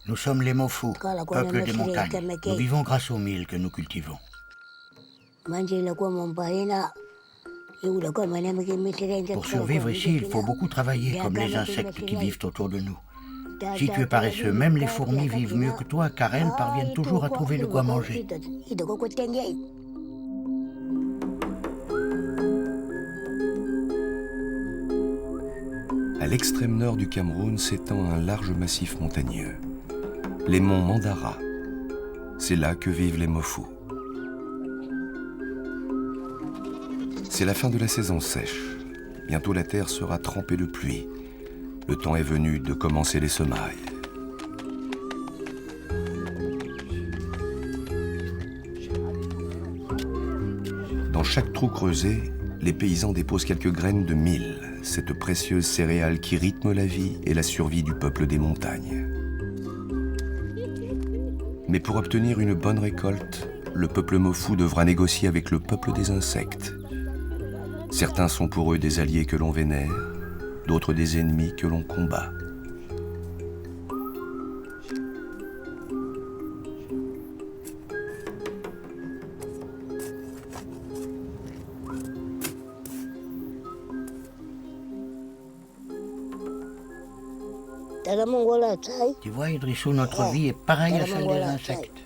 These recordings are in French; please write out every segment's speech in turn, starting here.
Nous sommes les Mofu, peuple des montagnes. Nous vivons grâce au mil que nous cultivons. Pour survivre ici, il faut beaucoup travailler, comme les insectes qui vivent autour de nous. Si tu es paresseux, même les fourmis vivent mieux que toi, car elles parviennent toujours à trouver de quoi manger. À l'extrême nord du Cameroun s'étend un large massif montagneux, les monts Mandara. C'est là que vivent les Mofu. C'est la fin de la saison sèche. Bientôt la terre sera trempée de pluie. Le temps est venu de commencer les semailles. Dans chaque trou creusé, les paysans déposent quelques graines de mil, cette précieuse céréale qui rythme la vie et la survie du peuple des montagnes. Mais pour obtenir une bonne récolte, le peuple Mofu devra négocier avec le peuple des insectes. Certains sont pour eux des alliés que l'on vénère, d'autres des ennemis que l'on combat. Tu vois, Idrissou, notre vie est pareille à celle des insectes.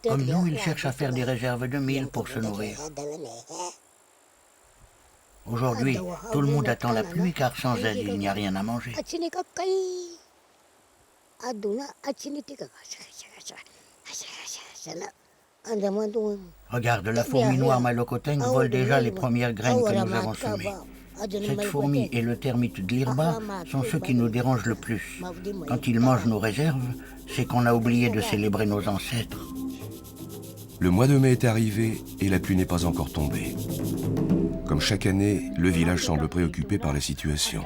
Comme nous, ils cherchent à faire des réserves de mil pour se nourrir. Aujourd'hui, tout le monde attend la pluie car sans elle, il n'y a rien à manger. Regarde, la fourmi noire malocoteigne vole déjà les premières graines que nous avons semées. Cette fourmi et le termite de l'Irba sont ceux qui nous dérangent le plus. Quand ils mangent nos réserves, c'est qu'on a oublié de célébrer nos ancêtres. Le mois de mai est arrivé et la pluie n'est pas encore tombée. Comme chaque année, le village semble préoccupé par la situation.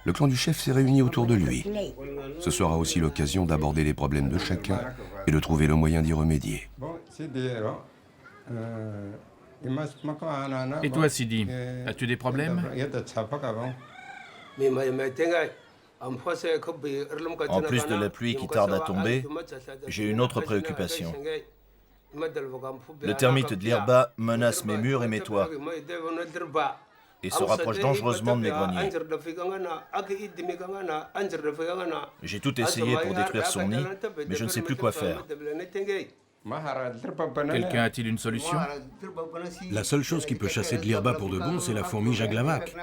Le clan du chef s'est réuni autour de lui. Ce sera aussi l'occasion d'aborder les problèmes de chacun et de trouver le moyen d'y remédier. Et toi, Sidi, as-tu des problèmes? En plus de la pluie qui tarde à tomber, j'ai une autre préoccupation. Le termite de l'Irba menace mes murs et mes toits et se rapproche dangereusement de mes greniers. J'ai tout essayé pour détruire son nid, mais je ne sais plus quoi faire. Quelqu'un a-t-il une solution? La seule chose qui peut chasser de l'Irba pour de bon, c'est la fourmi Jaglavac.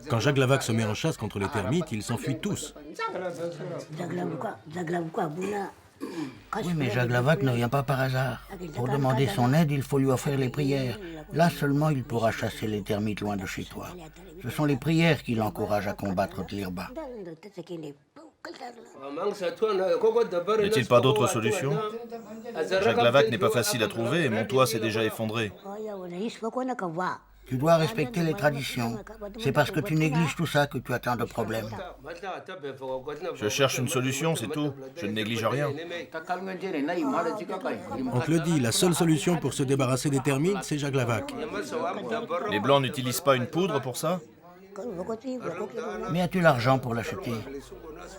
Quand Jaglavac se met en chasse contre les termites, ils s'enfuient tous. Oui, mais Jaglavac ne vient pas par hasard. Pour demander son aide, il faut lui offrir les prières. Là seulement, il pourra chasser les termites loin de chez toi. Ce sont les prières qui l'encouragent à combattre l'Irba. N'est-il pas d'autre solution? Jaglavac n'est pas facile à trouver et mon toit s'est déjà effondré. Tu dois respecter les traditions. C'est parce que tu négliges tout ça que tu as tant de problèmes. Je cherche une solution, c'est tout. Je ne néglige rien. On te le dit, la seule solution pour se débarrasser des termites, c'est Jaglavac. Les Blancs n'utilisent pas une poudre pour ça? Mais as-tu l'argent pour l'acheter?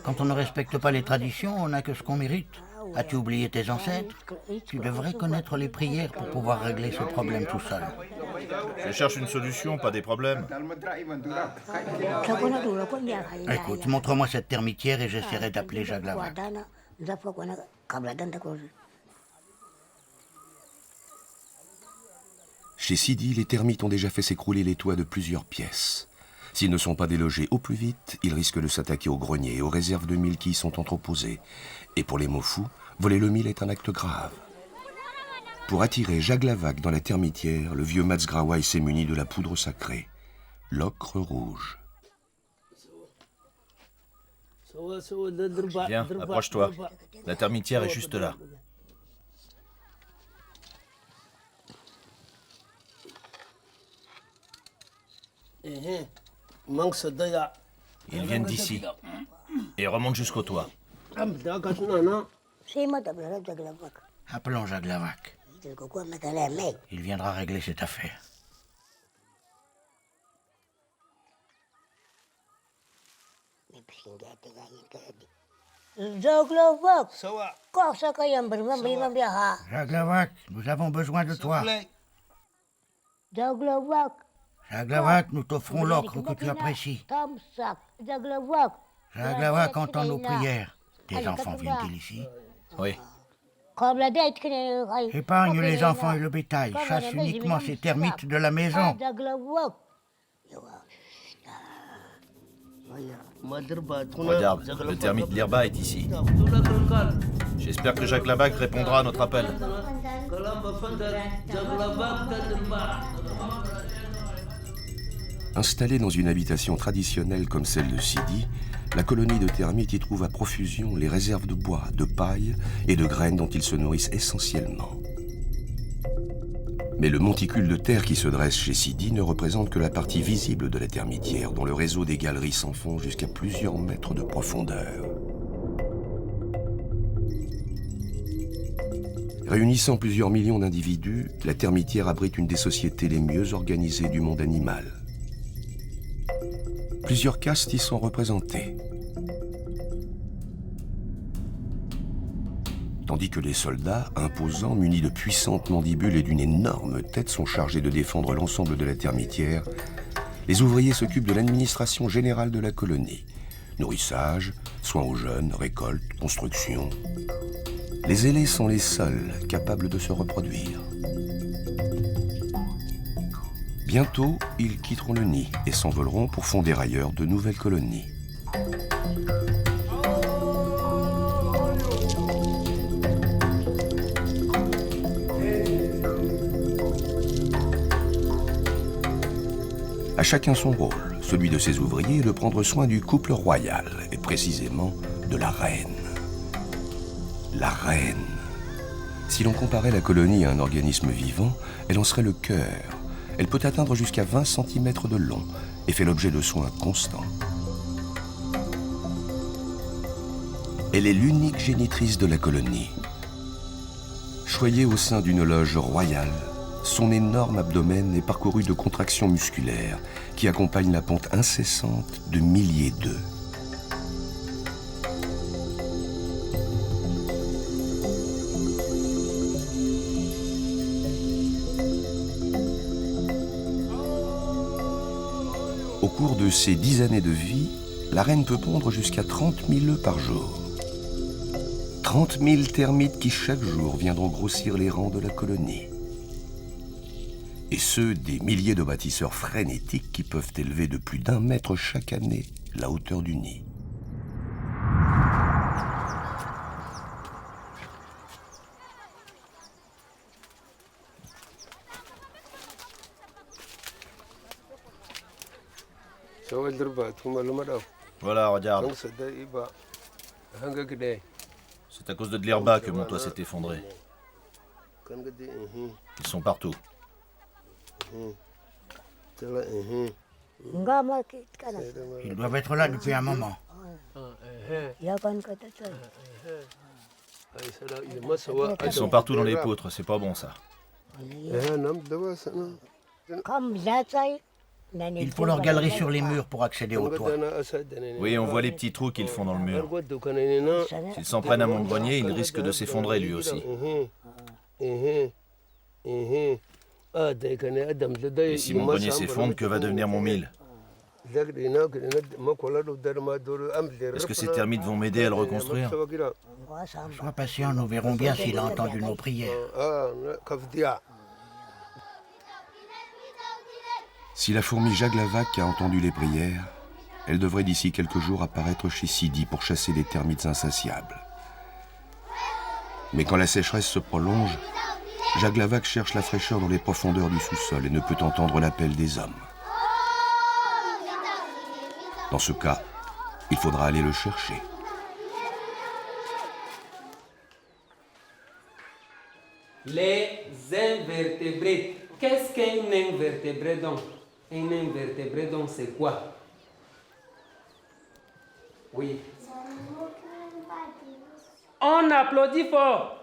Quand on ne respecte pas les traditions, on n'a que ce qu'on mérite. As-tu oublié tes ancêtres? Tu devrais connaître les prières pour pouvoir régler ce problème tout seul. Je cherche une solution, pas des problèmes. Écoute, montre-moi cette termitière et j'essaierai d'appeler Jaglavac. Chez Sidi, les termites ont déjà fait s'écrouler les toits de plusieurs pièces. S'ils ne sont pas délogés au plus vite, ils risquent de s'attaquer aux greniers et aux réserves de mil qui y sont entreposées. Et pour les Mofu, voler le mil est un acte grave. Pour attirer Jaglavac dans la termitière, le vieux Matsgrawai s'est muni de la poudre sacrée, l'ocre rouge. Viens, approche-toi. La termitière est juste là. Ils viennent d'ici et remontent jusqu'au toit. Appelons Jaglavac. Il viendra régler cette affaire. Jaglavak, nous avons besoin de toi. Jaglavak, nous t'offrons l'ocre que tu apprécies. Jaglavak, entends nos prières. Tes enfants viennent-ils ici? Oui. Épargne les enfants et le bétail. Chasse uniquement ces termites de la maison. Regarde, le termite Lirba est ici. J'espère que Jaglavak répondra à notre appel. Installée dans une habitation traditionnelle comme celle de Sidi, la colonie de termites y trouve à profusion les réserves de bois, de paille et de graines dont ils se nourrissent essentiellement. Mais le monticule de terre qui se dresse chez Sidi ne représente que la partie visible de la termitière, dont le réseau des galeries s'enfonce jusqu'à plusieurs mètres de profondeur. Réunissant plusieurs millions d'individus, la termitière abrite une des sociétés les mieux organisées du monde animal. Plusieurs castes y sont représentées. Tandis que les soldats, imposants, munis de puissantes mandibules et d'une énorme tête, sont chargés de défendre l'ensemble de la termitière, les ouvriers s'occupent de l'administration générale de la colonie. Nourrissage, soins aux jeunes, récolte, construction. Les ailés sont les seuls capables de se reproduire. Bientôt, ils quitteront le nid et s'envoleront pour fonder ailleurs de nouvelles colonies. À chacun son rôle. Celui de ses ouvriers est de prendre soin du couple royal, et précisément de la reine. La reine. Si l'on comparait la colonie à un organisme vivant, elle en serait le cœur. Elle peut atteindre jusqu'à 20 cm de long et fait l'objet de soins constants. Elle est l'unique génitrice de la colonie. Choyée au sein d'une loge royale, son énorme abdomen est parcouru de contractions musculaires qui accompagnent la ponte incessante de milliers d'œufs. Au cours de ses 10 années de vie, la reine peut pondre jusqu'à 30 000 œufs par jour. 30 000 termites qui chaque jour viendront grossir les rangs de la colonie. Et ceux des milliers de bâtisseurs frénétiques qui peuvent élever de plus d'1 mètre chaque année la hauteur du nid. Voilà, regarde. C'est à cause de Lirba que mon toit s'est effondré. Ils sont partout. Ils doivent être là depuis un moment. Ils sont partout dans les poutres, c'est pas bon ça. Il faut leur galerie sur les murs pour accéder au toit. Oui, on voit les petits trous qu'ils font dans le mur. S'ils s'en prennent à mon grenier, il risque de s'effondrer lui aussi. Et si mon grenier s'effondre, que va devenir mon mille? Est-ce que ces termites vont m'aider à le reconstruire? Sois patient, nous verrons bien s'il a entendu nos prières. Si la fourmi Jaglavak a entendu les prières, elle devrait d'ici quelques jours apparaître chez Sidi pour chasser les termites insatiables. Mais quand la sécheresse se prolonge, Jaglavak cherche la fraîcheur dans les profondeurs du sous-sol et ne peut entendre l'appel des hommes. Dans ce cas, il faudra aller le chercher. Les invertébrés. Qu'est-ce qu'un invertébré donc? Un invertébré donc c'est quoi? Oui. On applaudit fort.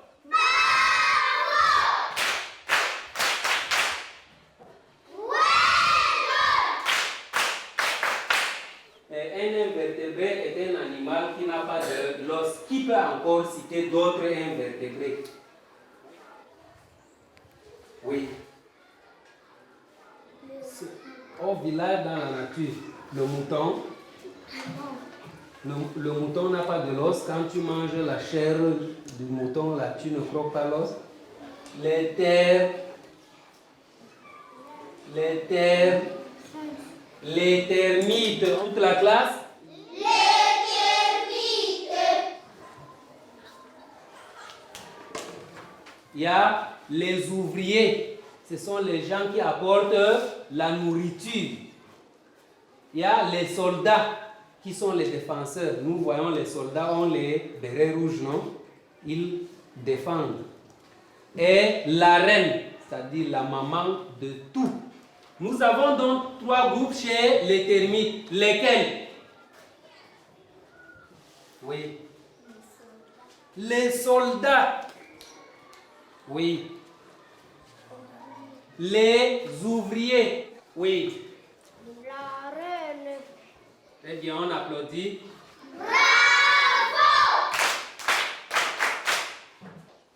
Un invertébré est un animal qui n'a pas d'os, qui peut encore citer d'autres invertébrés. Oui. Au village, dans la nature, le mouton, le mouton n'a pas de l'os. Quand tu manges la chair du mouton, là, tu ne croques pas l'os. Les termites, toute la classe. Il y a les ouvriers, ce sont les gens qui apportent la nourriture. Il y a les soldats qui sont les défenseurs. Nous voyons les soldats ont les bérets rouges, non? Ils défendent. Et la reine, c'est-à-dire la maman de tout. Nous avons donc 3 groupes chez les termites. Lesquels? Oui. Les soldats. Oui. Les ouvriers. Oui. La reine. Très bien, on applaudit. Bravo!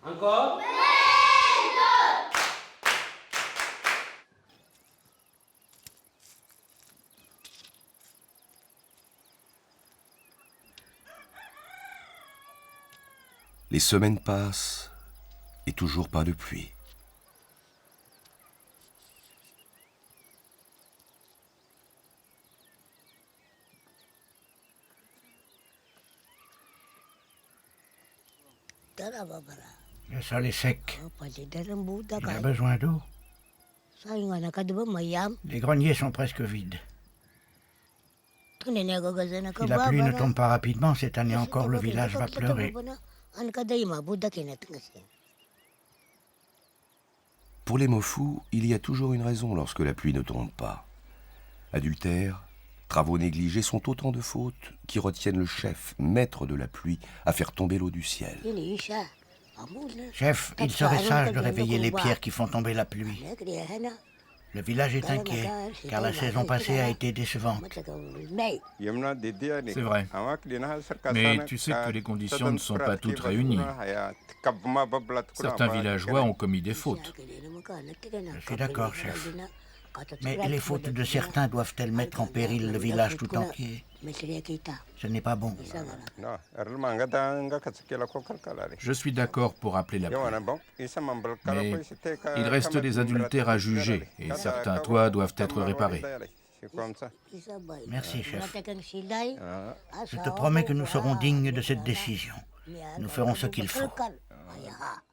Encore? Les semaines passent et toujours pas de pluie. Le sol est sec. Il a besoin d'eau. Les greniers sont presque vides. Si la pluie ne tombe pas rapidement, cette année encore, le village va pleurer. Pour les Mofu, il y a toujours une raison lorsque la pluie ne tombe pas. Adultère, travaux négligés sont autant de fautes qui retiennent le chef, maître de la pluie, à faire tomber l'eau du ciel. Chef, il serait sage de réveiller les pierres qui font tomber la pluie. Le village est inquiet, car la saison passée a été décevante. C'est vrai. Mais tu sais que les conditions ne sont pas toutes réunies. Certains villageois ont commis des fautes. Je suis d'accord, chef. Mais les fautes de certains doivent-elles mettre en péril le village tout entier? Ce n'est pas bon. Je suis d'accord pour appeler la pluie. Mais il reste des adultères à juger et certains toits doivent être réparés. Merci, chef. Je te promets que nous serons dignes de cette décision. Nous ferons ce qu'il faut.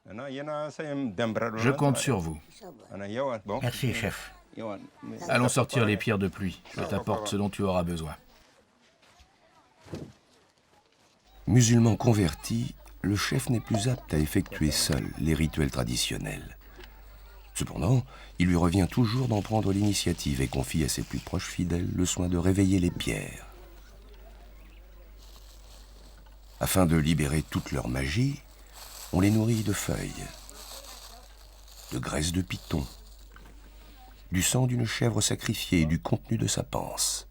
Je compte sur vous. Merci, chef. Allons sortir les pierres de pluie. Je t'apporte ce dont tu auras besoin. Musulman converti, le chef n'est plus apte à effectuer seul les rituels traditionnels. Cependant, il lui revient toujours d'en prendre l'initiative et confie à ses plus proches fidèles le soin de réveiller les pierres. Afin de libérer toute leur magie, on les nourrit de feuilles, de graisse de python, du sang d'une chèvre sacrifiée et du contenu de sa panse.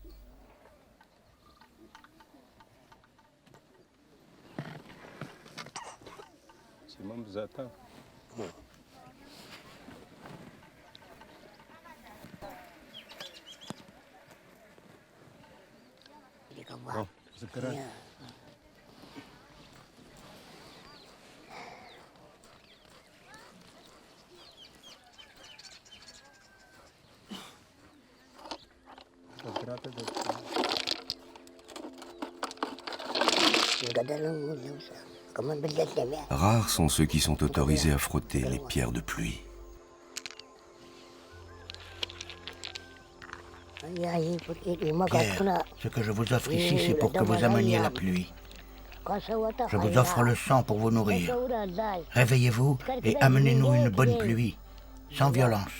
Rares sont ceux qui sont autorisés à frotter les pierres de pluie. Pierre, ce que je vous offre ici, c'est pour que vous ameniez la pluie. Je vous offre le sang pour vous nourrir. Réveillez-vous et amenez-nous une bonne pluie, sans violence.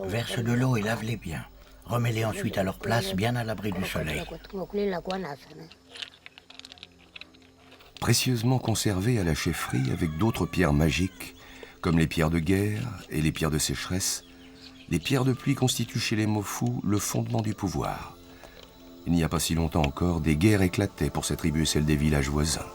Verse de l'eau et lave-les bien. Remets-les ensuite à leur place, bien à l'abri du soleil. précieusement conservées à la chefferie avec d'autres pierres magiques, comme les pierres de guerre et les pierres de sécheresse. Les pierres de pluie constituent chez les Mofu le fondement du pouvoir. Il n'y a pas si longtemps encore, des guerres éclataient pour s'attribuer celles des villages voisins.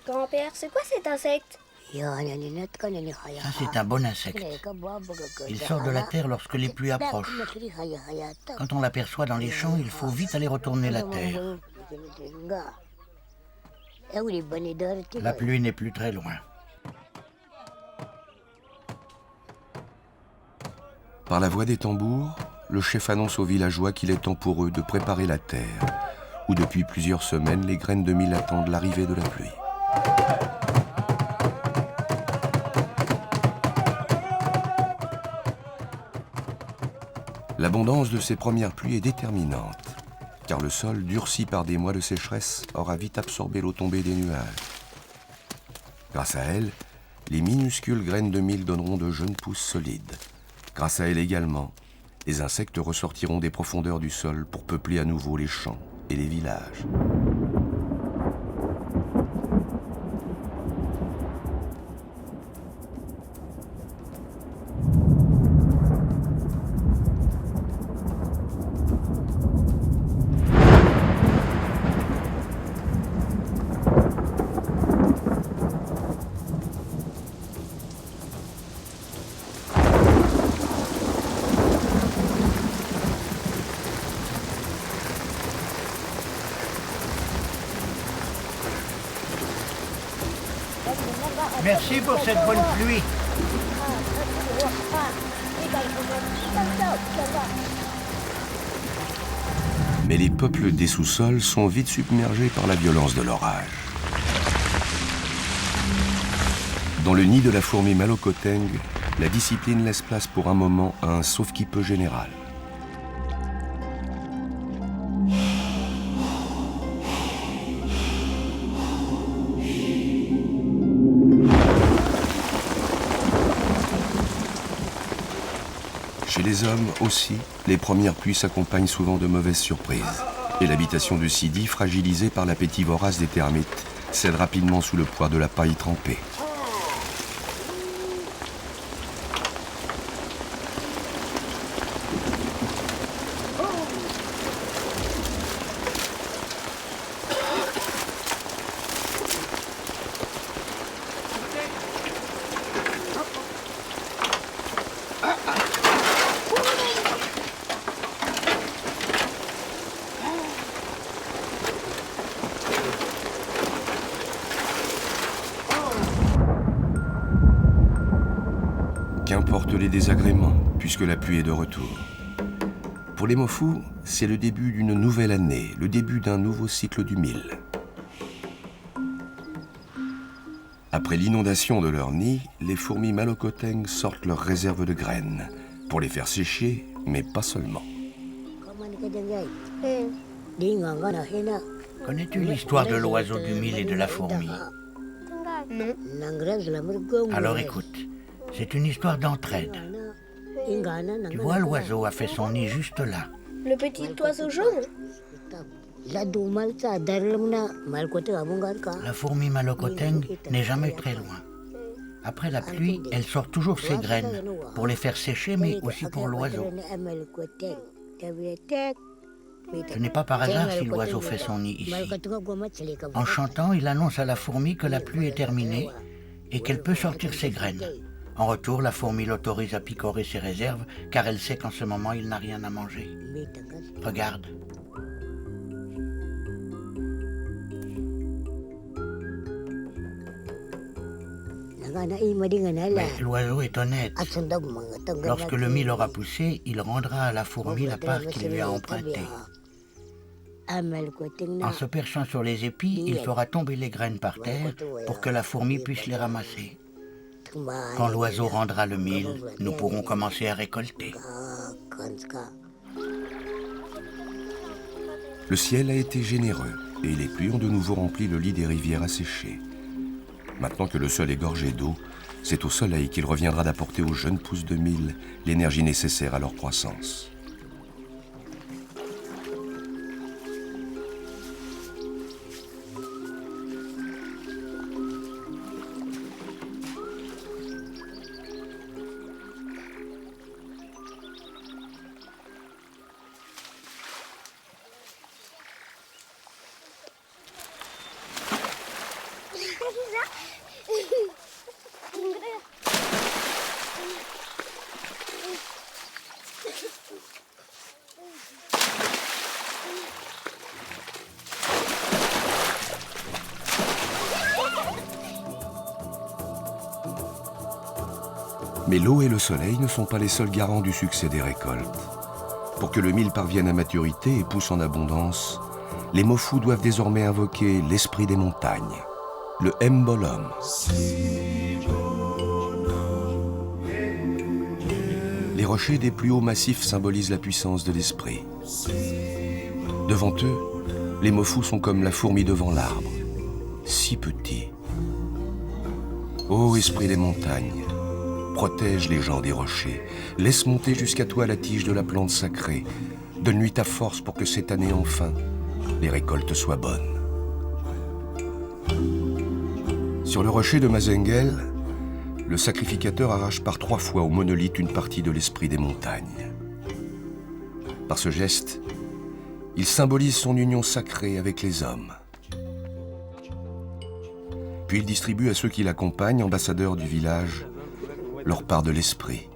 Grand-père, c'est quoi cet insecte? Ça, c'est un bon insecte. Il sort de la terre lorsque les pluies approchent. Quand on l'aperçoit dans les champs, il faut vite aller retourner la terre. La pluie n'est plus très loin. Par la voix des tambours, le chef annonce aux villageois qu'il est temps pour eux de préparer la terre, où depuis plusieurs semaines, les graines de mil attendent l'arrivée de la pluie. L'abondance de ces premières pluies est déterminante, car le sol, durci par des mois de sécheresse, aura vite absorbé l'eau tombée des nuages. Grâce à elle, les minuscules graines de mil donneront de jeunes pousses solides. Grâce à elle également, les insectes ressortiront des profondeurs du sol pour peupler à nouveau les champs et les villages. Merci pour cette bonne pluie. Mais les peuples des sous-sols sont vite submergés par la violence de l'orage. Dans le nid de la fourmi Malokoteng, la discipline laisse place pour un moment à un sauve-qui-peut général. Chez les hommes aussi, les premières pluies s'accompagnent souvent de mauvaises surprises. Et l'habitation de Sidi, fragilisée par l'appétit vorace des termites, cède rapidement sous le poids de la paille trempée. Qu'importe les désagréments, puisque la pluie est de retour. Pour les Mofu, c'est le début d'une nouvelle année, le début d'un nouveau cycle du mil. Après l'inondation de leur nid, les fourmis Malokoteng sortent leurs réserves de graines, pour les faire sécher, mais pas seulement. Connais-tu l'histoire de l'oiseau du mil et de la fourmi? Non. Alors écoute, c'est une histoire d'entraide. Tu vois, l'oiseau a fait son nid juste là. Le petit oiseau jaune? La fourmi Malokoteng n'est jamais très loin. Après la pluie, elle sort toujours ses graines pour les faire sécher, mais aussi pour l'oiseau. Ce n'est pas par hasard si l'oiseau fait son nid ici. En chantant, il annonce à la fourmi que la pluie est terminée et qu'elle peut sortir ses graines. En retour, la fourmi l'autorise à picorer ses réserves, car elle sait qu'en ce moment, il n'a rien à manger. Regarde. Mais l'oiseau est honnête. Lorsque le mil aura poussé, il rendra à la fourmi la part qu'il lui a empruntée. En se perchant sur les épis, il fera tomber les graines par terre pour que la fourmi puisse les ramasser. Quand l'oiseau rendra le mil, nous pourrons commencer à récolter. Le ciel a été généreux et les pluies ont de nouveau rempli le lit des rivières asséchées. Maintenant que le sol est gorgé d'eau, c'est au soleil qu'il reviendra d'apporter aux jeunes pousses de mil l'énergie nécessaire à leur croissance. Mais l'eau et le soleil ne sont pas les seuls garants du succès des récoltes. Pour que le mil parvienne à maturité et pousse en abondance, les mofus doivent désormais invoquer l'esprit des montagnes, le Mbolom. Les rochers des plus hauts massifs symbolisent la puissance de l'esprit. Devant eux, les mofus sont comme la fourmi devant l'arbre, si petits. Ô esprit des montagnes, protège les gens des rochers, laisse monter jusqu'à toi la tige de la plante sacrée, donne-lui ta force pour que cette année enfin, les récoltes soient bonnes. Sur le rocher de Mazengel, le sacrificateur arrache par 3 fois au monolithe une partie de l'esprit des montagnes. Par ce geste, il symbolise son union sacrée avec les hommes. Puis il distribue à ceux qui l'accompagnent, ambassadeurs du village, leur part de l'esprit.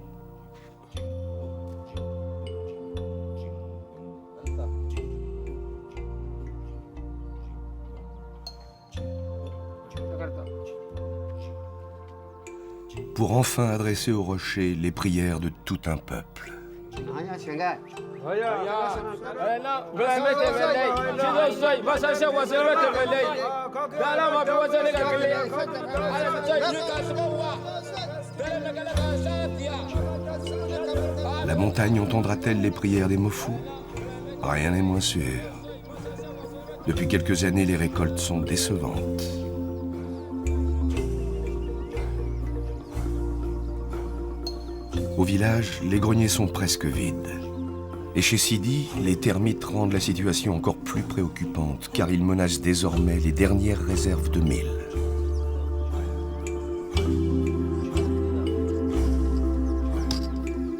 Pour enfin adresser au rocher les prières de tout un peuple. La montagne entendra-t-elle les prières des mofus? Rien n'est moins sûr. Depuis quelques années, les récoltes sont décevantes. Au village, les greniers sont presque vides. Et chez Sidi, les termites rendent la situation encore plus préoccupante, car ils menacent désormais les dernières réserves de mil.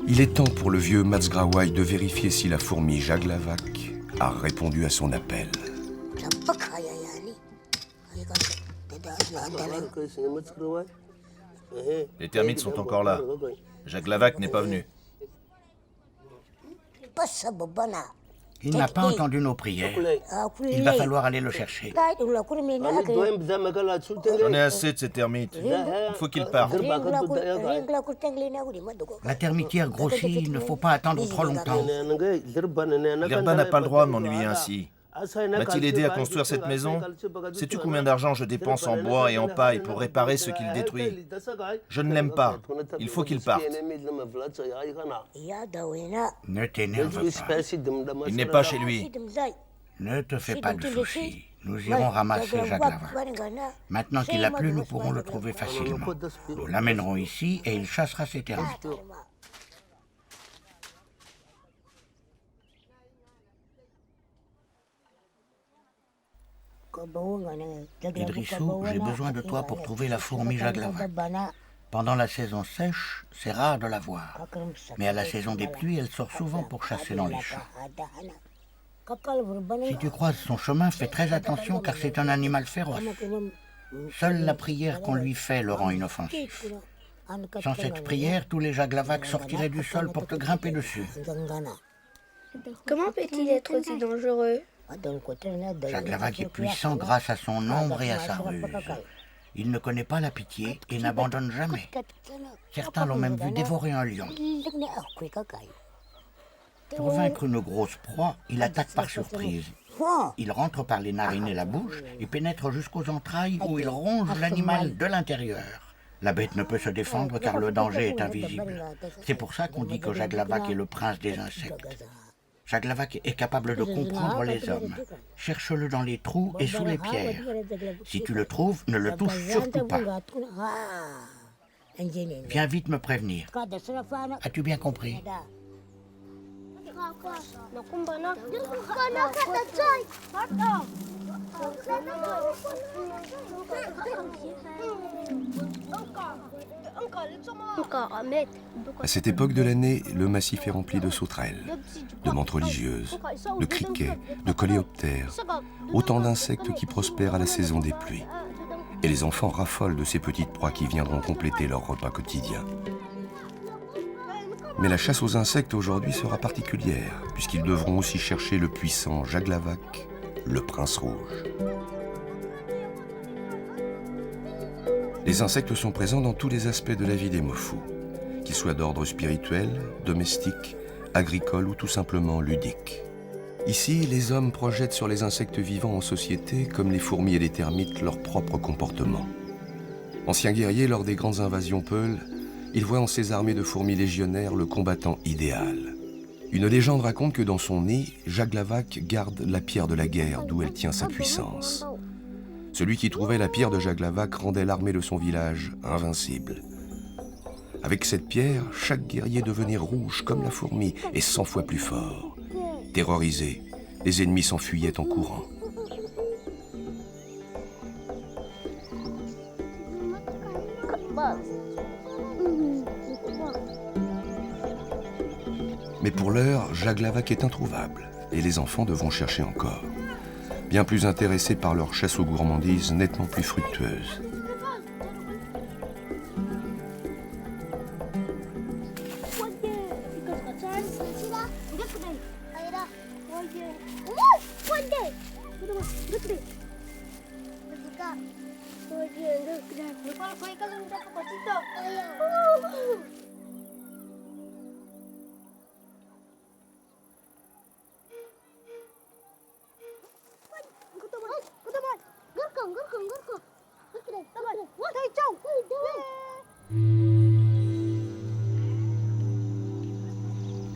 Il est temps pour le vieux Matsgrawai de vérifier si la fourmi Jaglavak a répondu à son appel. Les termites sont encore là. Jaglavak n'est pas venu. Il n'a pas entendu nos prières. Il va falloir aller le chercher. J'en ai assez de ces termites. Il faut qu'ils partent. La termitière grossit, il ne faut pas attendre trop longtemps. L'Irba n'a pas le droit de m'ennuyer ainsi. M'a-t-il aidé à construire cette maison? Sais-tu combien d'argent je dépense en bois et en paille pour réparer ce qu'il détruit? Je ne l'aime pas. Il faut qu'il parte. Ne t'énerve pas. Il n'est pas chez lui. Ne te fais pas de soucis. Nous irons ramasser Jaglavak. Maintenant qu'il a plu, nous pourrons le trouver facilement. Nous l'amènerons ici et il chassera ses termites. Idrissou, j'ai besoin de toi pour trouver la fourmi Jaglavak. Pendant la saison sèche, c'est rare de la voir. Mais à la saison des pluies, elle sort souvent pour chasser dans les champs. Si tu croises son chemin, fais très attention car c'est un animal féroce. Seule la prière qu'on lui fait le rend inoffensif. Sans cette prière, tous les jaglavaks sortiraient du sol pour te grimper dessus. Comment peut-il être aussi dangereux? Jaglavak est puissant grâce à son ombre et à sa ruse. Il ne connaît pas la pitié et n'abandonne jamais. Certains l'ont même vu dévorer un lion. Pour vaincre une grosse proie, il attaque par surprise. Il rentre par les narines et la bouche et pénètre jusqu'aux entrailles où il ronge l'animal de l'intérieur. La bête ne peut se défendre car le danger est invisible. C'est pour ça qu'on dit que Jaglavak est le prince des insectes. Jaglavak est capable de comprendre les hommes. Cherche-le dans les trous et sous les pierres. Si tu le trouves, ne le touche surtout pas. Viens vite me prévenir. As-tu bien compris? À cette époque de l'année, le massif est rempli de sauterelles, de menthes religieuses, de criquets, de coléoptères, autant d'insectes qui prospèrent à la saison des pluies. Et les enfants raffolent de ces petites proies qui viendront compléter leur repas quotidien. Mais la chasse aux insectes aujourd'hui sera particulière, puisqu'ils devront aussi chercher le puissant Jaglavak, le prince rouge. Les insectes sont présents dans tous les aspects de la vie des Mofu, qu'ils soient d'ordre spirituel, domestique, agricole ou tout simplement ludique. Ici, les hommes projettent sur les insectes vivants en société, comme les fourmis et les termites, leur propre comportement. Anciens guerriers, lors des grandes invasions Peul, ils voient en ces armées de fourmis légionnaires le combattant idéal. Une légende raconte que dans son nid, Jaglavak garde la pierre de la guerre, d'où elle tient sa puissance. Celui qui trouvait la pierre de Jaglavak rendait l'armée de son village invincible. Avec cette pierre, chaque guerrier devenait rouge comme la fourmi et 100 fois plus fort. Terrorisés, les ennemis s'enfuyaient en courant. Mais pour l'heure, Jaglavak est introuvable et les enfants devront chercher encore. Bien plus intéressés par leur chasse aux gourmandises nettement plus fructueuses.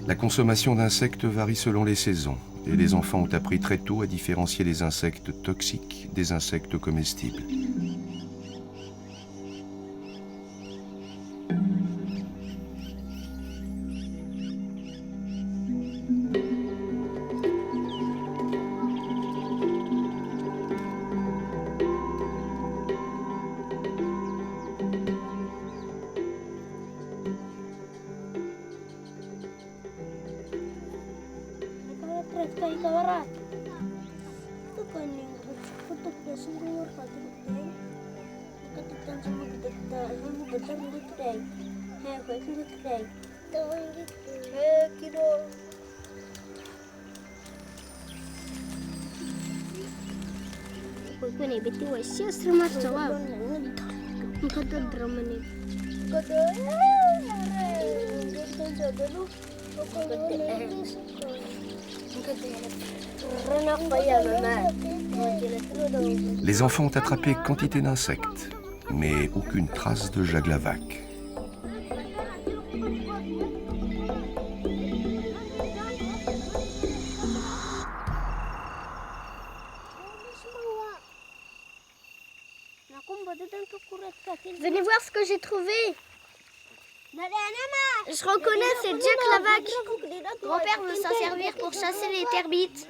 La consommation d'insectes varie selon les saisons, et les enfants ont appris très tôt à différencier les insectes toxiques des insectes comestibles. Les enfants ont attrapé quantité d'insectes, mais aucune trace de Jaglavak. Venez voir ce que j'ai trouvé. Je reconnais, c'est Jaglavak. Grand-père veut s'en servir pour chasser les termites.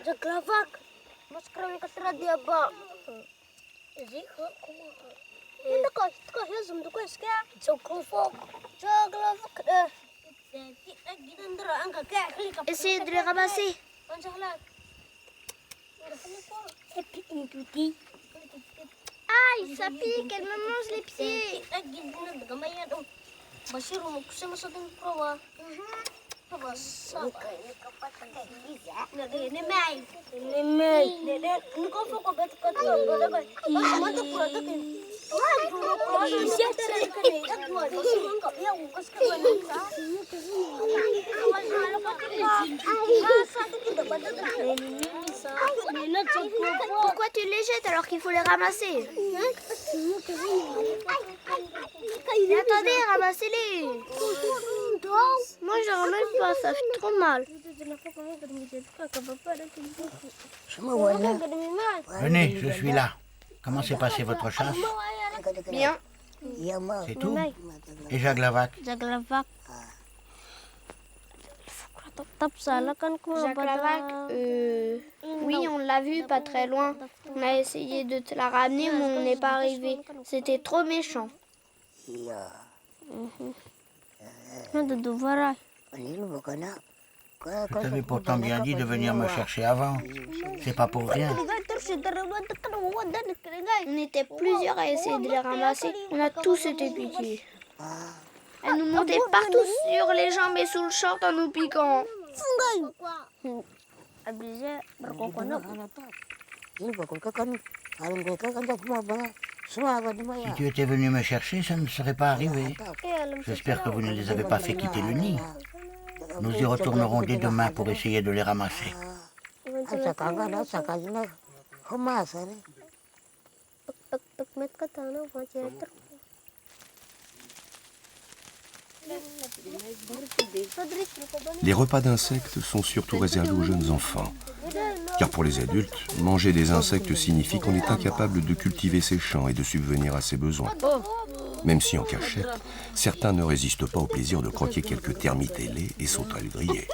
Essayez de les ramasser. Aïe, ça pique, elle me mange les pieds. Pourquoi tu les jettes alors qu'il faut les ramasser? Mais attendez, ramassez-les. Moi je ramasse pas, ça fait trop mal. Venez, je suis là. Comment s'est passée votre chasse? Bien. C'est tout? Et Jaglavak? Jaglavak, oui, on l'a vu pas très loin. On a essayé de te la ramener, mais on n'est pas arrivé. C'était trop méchant. Je t'avais pourtant bien dit de venir me chercher avant. C'est pas pour rien. On était plusieurs à essayer de les ramasser. On a tous été piqués. Elle nous montait partout sur les jambes et sous le short en nous piquant. Si tu étais venu me chercher, ça ne serait pas arrivé. J'espère que vous ne les avez pas fait quitter le nid. Nous y retournerons dès demain pour essayer de les ramasser. Les repas d'insectes sont surtout réservés aux jeunes enfants. Car pour les adultes, manger des insectes signifie qu'on est incapable de cultiver ses champs et de subvenir à ses besoins. Même si en cachette, certains ne résistent pas au plaisir de croquer quelques termites ailées et sauterelles grillées.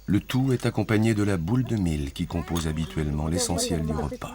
Le tout est accompagné de la boule de mil qui compose habituellement l'essentiel du repas.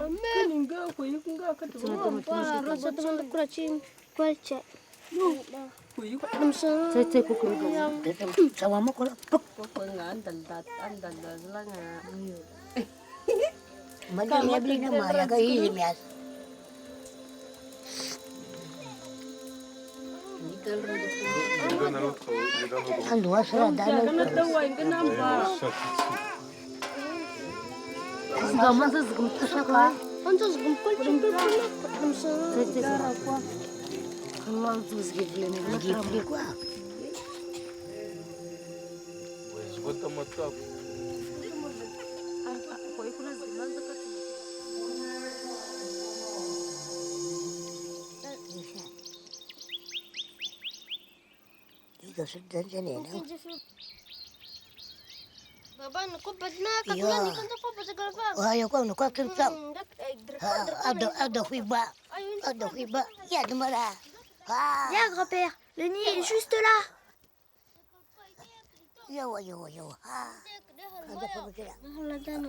Viens, grand-père, le nid est juste là.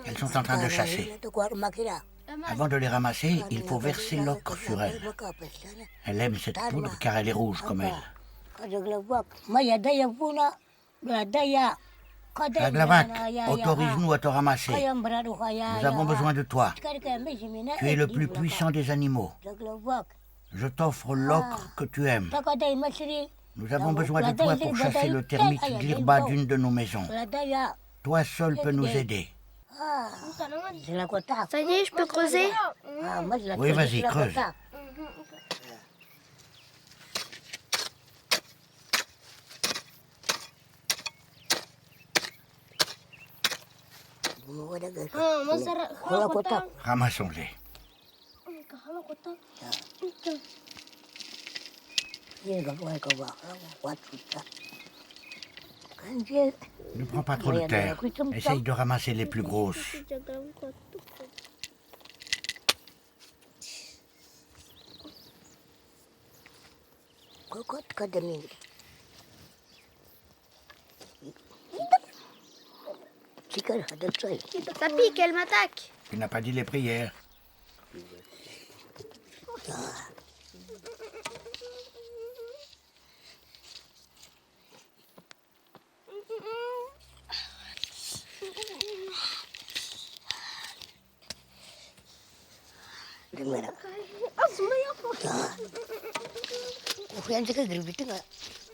Elles sont en train de chasser. Avant de les ramasser, il faut verser l'ocre sur elles. Elle aime cette poudre car elle est rouge comme elle. Jaglavak, autorise-nous à te ramasser. Nous avons besoin de toi. Tu es le plus puissant des animaux. Je t'offre l'ocre que tu aimes. Nous avons besoin de toi pour chasser le termite d'Lirba d'une de nos maisons. Toi seul peux nous aider. Ça y est, je peux creuser? Oui, vas-y, creuse. Ramassons-les. Ne prends pas trop de terre. Essaye de ramasser les plus grosses. Ça pique, elle m'attaque. Tu n'as pas dit les prières.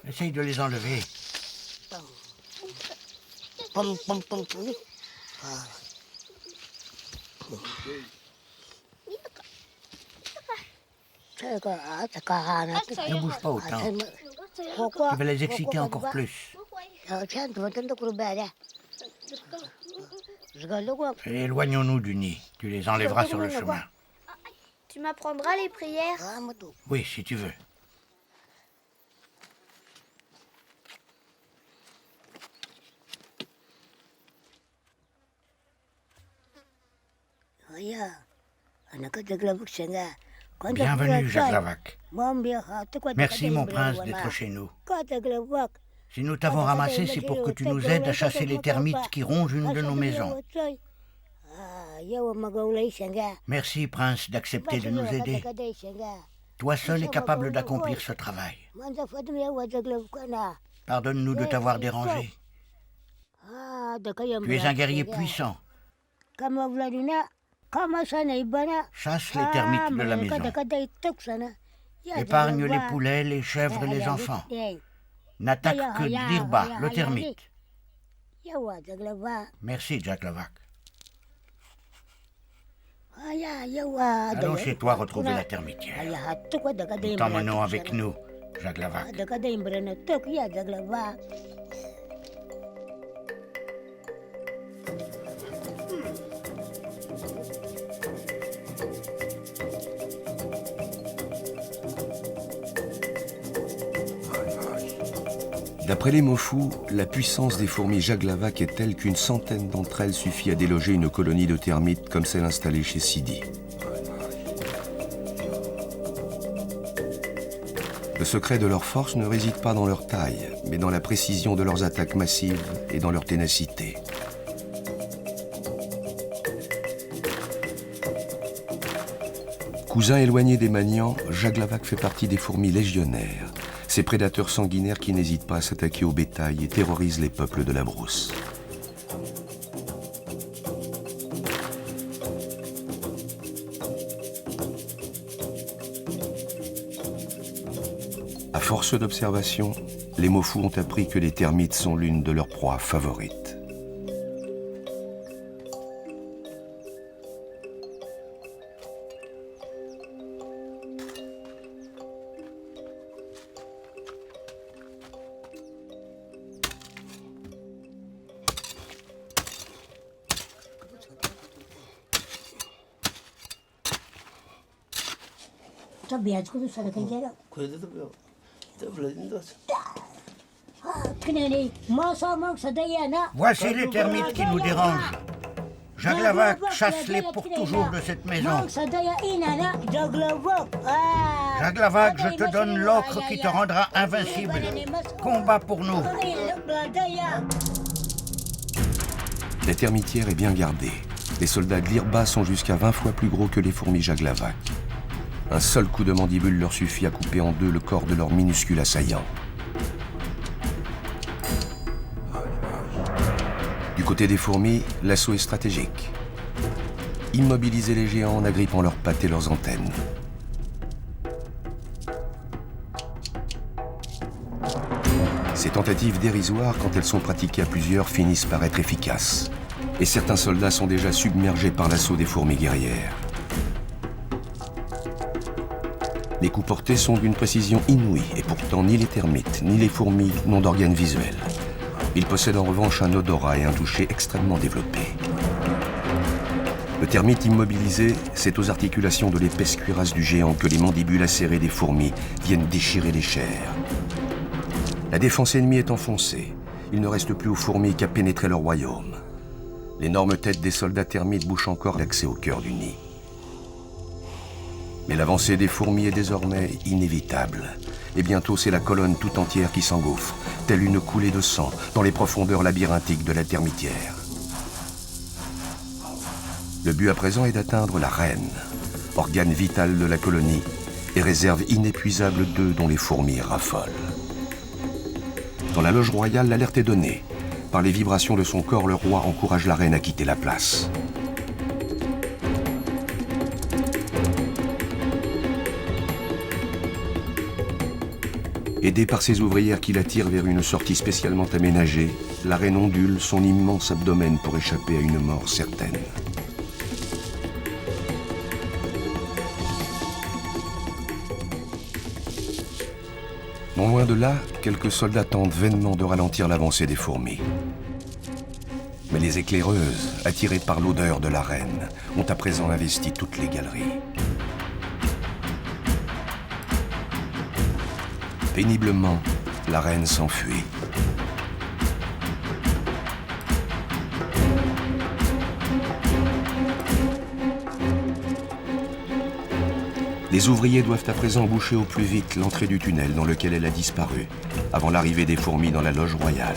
Essaye de les enlever. Ne bouge pas autant. Tu vas les exciter encore plus. Et éloignons-nous du nid. Tu les enlèveras sur le chemin. Tu m'apprendras les prières? Oui, si tu veux. Bienvenue, Jaglavak. Merci, mon prince, d'être chez nous. Si nous t'avons ramassé, c'est pour que tu nous aides à chasser les termites qui rongent une de nos maisons. Merci, prince, d'accepter de nous aider. Toi seul es capable d'accomplir ce travail. Pardonne-nous de t'avoir dérangé. Tu es un guerrier puissant. Chasse les termites de la maison. Épargne les poulets, les chèvres et les enfants. N'attaque que Dlirba, le termite. Merci, Jaglavak. Allons chez toi retrouver la termitière. Nous t'emmenons avec nous, Jaglavak. D'après les Mofu, la puissance des fourmis Jaglavak est telle qu'une centaine d'entre elles suffit à déloger une colonie de termites comme celle installée chez Sidi. Le secret de leur force ne réside pas dans leur taille, mais dans la précision de leurs attaques massives et dans leur ténacité. Cousin éloigné des maniants, Jaglavak fait partie des fourmis légionnaires, ces prédateurs sanguinaires qui n'hésitent pas à s'attaquer au bétail et terrorisent les peuples de la brousse. À force d'observation, les Mofu ont appris que les termites sont l'une de leurs proies favorites. Voici les termites qui nous dérangent. Jaglavak, chasse-les pour toujours de cette maison. Jaglavak, je te donne l'ocre qui te rendra invincible. Combat pour nous. La termitière est bien gardée. Les soldats Dlirba sont jusqu'à 20 fois plus gros que les fourmis Jaglavak. Un seul coup de mandibule leur suffit à couper en deux le corps de leur minuscule assaillant. Du côté des fourmis, l'assaut est stratégique. Immobiliser les géants en agrippant leurs pattes et leurs antennes. Ces tentatives dérisoires, quand elles sont pratiquées à plusieurs, finissent par être efficaces. Et certains soldats sont déjà submergés par l'assaut des fourmis guerrières. Les coups portés sont d'une précision inouïe, et pourtant ni les termites, ni les fourmis n'ont d'organes visuels. Ils possèdent en revanche un odorat et un toucher extrêmement développés. Le termite immobilisé, c'est aux articulations de l'épaisse cuirasse du géant que les mandibules acérées des fourmis viennent déchirer les chairs. La défense ennemie est enfoncée. Il ne reste plus aux fourmis qu'à pénétrer leur royaume. L'énorme tête des soldats termites bouche encore l'accès au cœur du nid. Mais l'avancée des fourmis est désormais inévitable. Et bientôt, c'est la colonne tout entière qui s'engouffre, telle une coulée de sang dans les profondeurs labyrinthiques de la termitière. Le but à présent est d'atteindre la reine, organe vital de la colonie et réserve inépuisable d'œufs dont les fourmis raffolent. Dans la loge royale, l'alerte est donnée. Par les vibrations de son corps, le roi encourage la reine à quitter la place. Aidée par ses ouvrières qui la tirent vers une sortie spécialement aménagée, la reine ondule son immense abdomen pour échapper à une mort certaine. Non loin de là, quelques soldats tentent vainement de ralentir l'avancée des fourmis. Mais les éclaireuses, attirées par l'odeur de la reine, ont à présent investi toutes les galeries. Péniblement, la reine s'enfuit. Les ouvriers doivent à présent boucher au plus vite l'entrée du tunnel dans lequel elle a disparu, avant l'arrivée des fourmis dans la loge royale.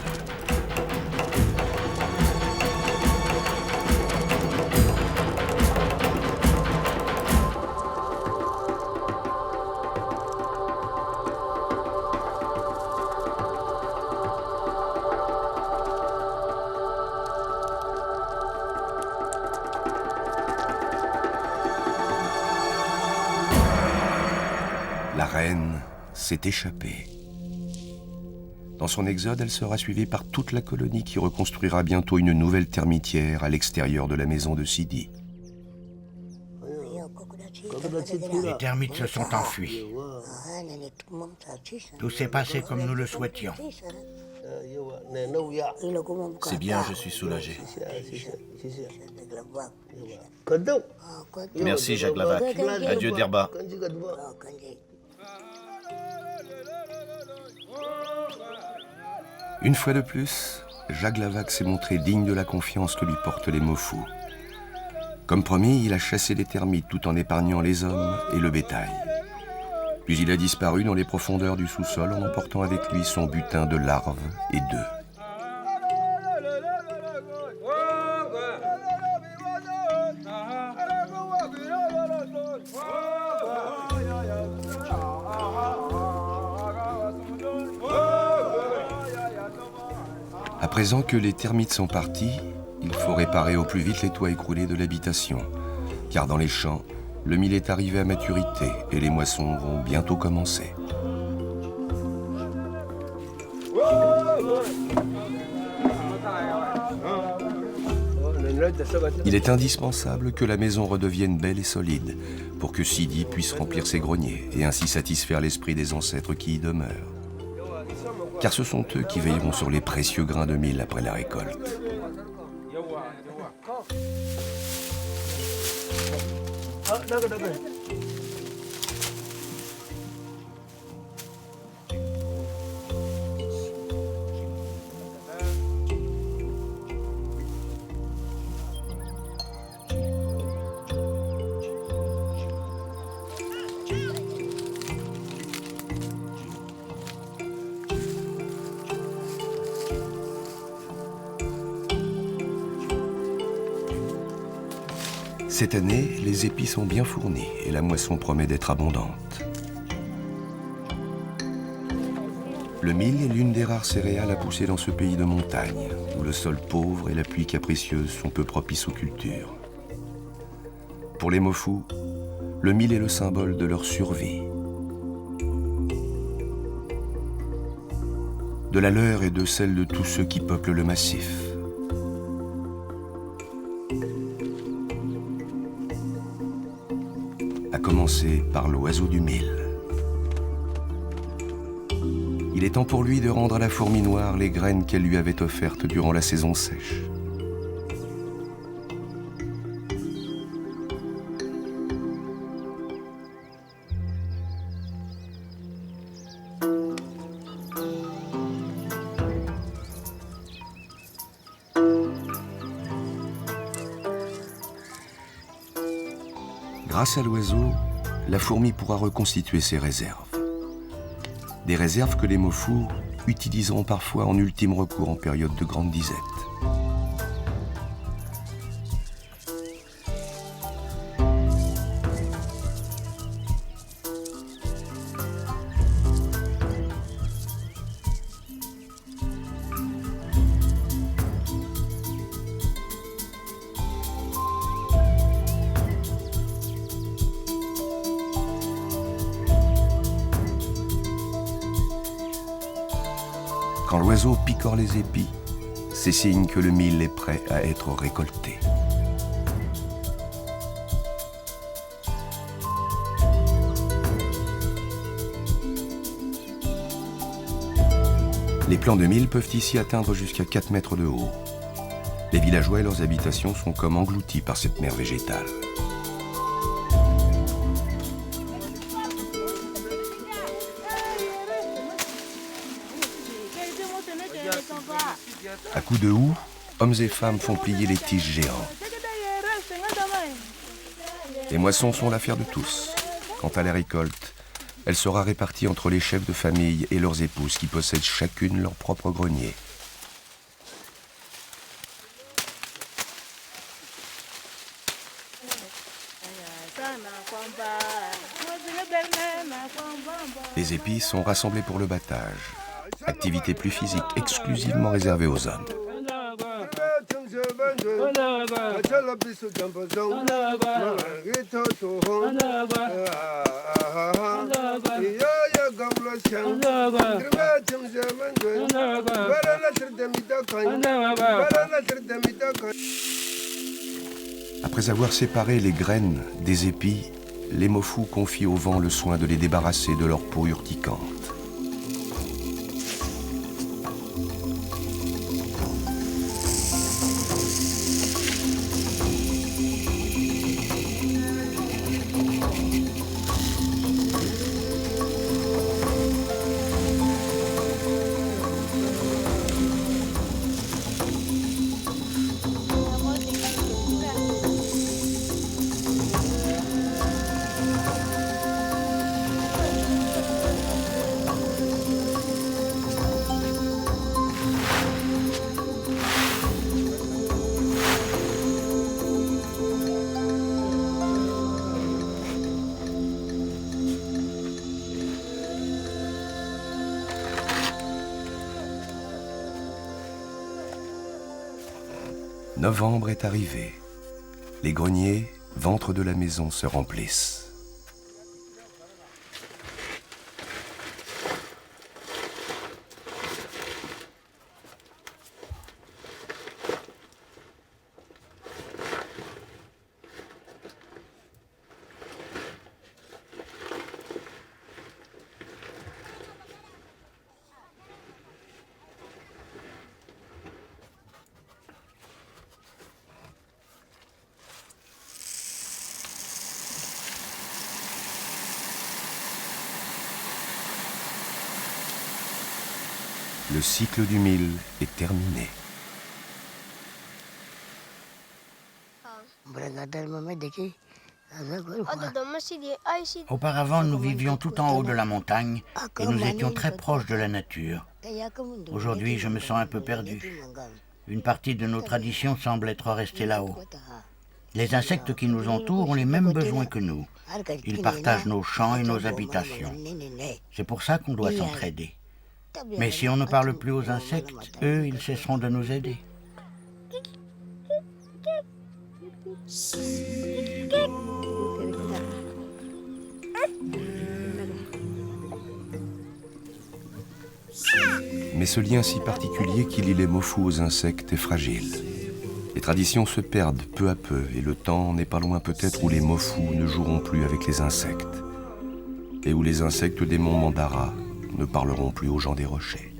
La reine s'est échappée. Dans son exode, elle sera suivie par toute la colonie qui reconstruira bientôt une nouvelle termitière à l'extérieur de la maison de Sidi. Les termites se sont enfuis. Tout s'est passé comme nous le souhaitions. C'est bien, je suis soulagé. Merci, Jaglavac. Adieu, Dherba. Une fois de plus, Jaglavac s'est montré digne de la confiance que lui portent les Mofu. Comme promis, il a chassé les termites tout en épargnant les hommes et le bétail. Puis il a disparu dans les profondeurs du sous-sol en emportant avec lui son butin de larves et d'œufs. À présent que les termites sont partis, il faut réparer au plus vite les toits écroulés de l'habitation, car dans les champs, le mil est arrivé à maturité et les moissons vont bientôt commencer. Il est indispensable que la maison redevienne belle et solide pour que Sidi puisse remplir ses greniers et ainsi satisfaire l'esprit des ancêtres qui y demeurent. Car ce sont eux qui veilleront sur les précieux grains de mil après la récolte. Cette année, les épis sont bien fournis et la moisson promet d'être abondante. Le mil est l'une des rares céréales à pousser dans ce pays de montagne, où le sol pauvre et la pluie capricieuse sont peu propices aux cultures. Pour les Mofu, le mil est le symbole de leur survie. De la leur et de celle de tous ceux qui peuplent le massif. À commencer par l'oiseau du mil. Il est temps pour lui de rendre à la fourmi noire les graines qu'elle lui avait offertes durant la saison sèche. Grâce à l'oiseau, la fourmi pourra reconstituer ses réserves. Des réserves que les mofous utiliseront parfois en ultime recours en période de grande disette. Quand l'oiseau picore les épis, c'est signe que le mil est prêt à être récolté. Les plants de mil peuvent ici atteindre jusqu'à 4 mètres de haut. Les villageois et leurs habitations sont comme engloutis par cette mer végétale. À coups de houe, hommes et femmes font plier les tiges géantes. Les moissons sont l'affaire de tous. Quant à la récolte, elle sera répartie entre les chefs de famille et leurs épouses qui possèdent chacune leur propre grenier. Les épis sont rassemblés pour le battage. Activité plus physique, exclusivement réservée aux hommes. Après avoir séparé les graines des épis, les mofous confient au vent le soin de les débarrasser de leur peau urticante. Novembre est arrivé. Les greniers, ventres de la maison, se remplissent. Le cycle du mil est terminé. Auparavant, nous vivions tout en haut de la montagne et nous étions très proches de la nature. Aujourd'hui, je me sens un peu perdu. Une partie de nos traditions semble être restée là-haut. Les insectes qui nous entourent ont les mêmes besoins que nous. Ils partagent nos champs et nos habitations. C'est pour ça qu'on doit s'entraider. Mais si on ne parle plus aux insectes, eux, ils cesseront de nous aider. Mais ce lien si particulier qui lie les mofous aux insectes est fragile. Les traditions se perdent peu à peu et le temps n'est pas loin peut-être où les mofous ne joueront plus avec les insectes et où les insectes des monts Mandara ne parleront plus aux gens des rochers.